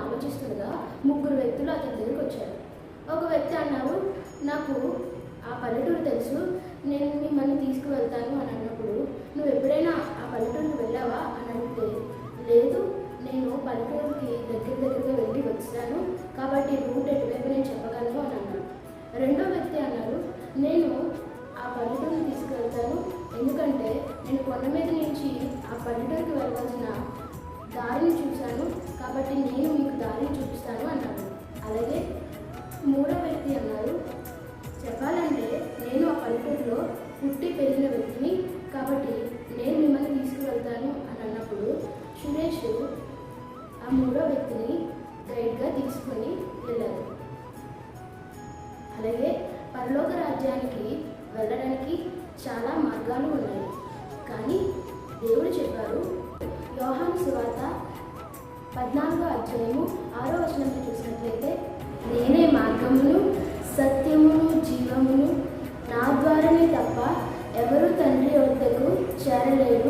ఆలోచిస్తుండగా ముగ్గురు వ్యక్తులు అతని దగ్గరికి వచ్చారు. ఒక వ్యక్తి అన్నారు, నాకు ఆ పల్లెటూరు తెలుసు, నేను మిమ్మల్ని తీసుకువెళ్తాను అని అన్నప్పుడు, నువ్వు ఎప్పుడైనా ఆ పల్లెటూరుకి వెళ్ళావా అని అడిగితే, లేదు, నేను పల్లెటూరుకి దగ్గరగా వెళ్ళి వచ్చాను, కాబట్టి రూట్ ఎటువైపు నేను చెప్పగలను అని అన్నాడు. రెండో వ్యక్తి అన్నారు, నేను ఆ పల్లెటూరుని తీసుకువెళ్తాను, ఎందుకంటే నేను కొండ మీద నుంచి ఆ పల్లెటూరుకి వెళ్ళవలసిన దారిని చూశాను, కాబట్టి నేను మీకు దారిని చూపిస్తాను అన్నాడు. అలాగే మూడో వ్యక్తి అన్నారు, చెప్పాలంటే నేను ఆ పల్లెటూరులో పుట్టి పెరిగిన వ్యక్తిని, కాబట్టి నేను మిమ్మల్ని తీసుకువెళ్తాను అని అన్నప్పుడు సురేష్ ఆ మూడో వ్యక్తిని గైడ్గా తీసుకొని వెళ్ళారు. అలాగే పరలోక రాజ్యానికి వెళ్ళడానికి చాలా మార్గాలు ఉన్నాయి, కానీ దేవుడు చెప్పారు. యోహాను సువార్త 14వ అధ్యాయము 6వ వచనంలో చూసినట్లయితే, నేనే మార్గమును సత్యమును జీవమును, నా ద్వారానే తప్ప ఎవరు తండ్రి వద్దకు చేరలేరు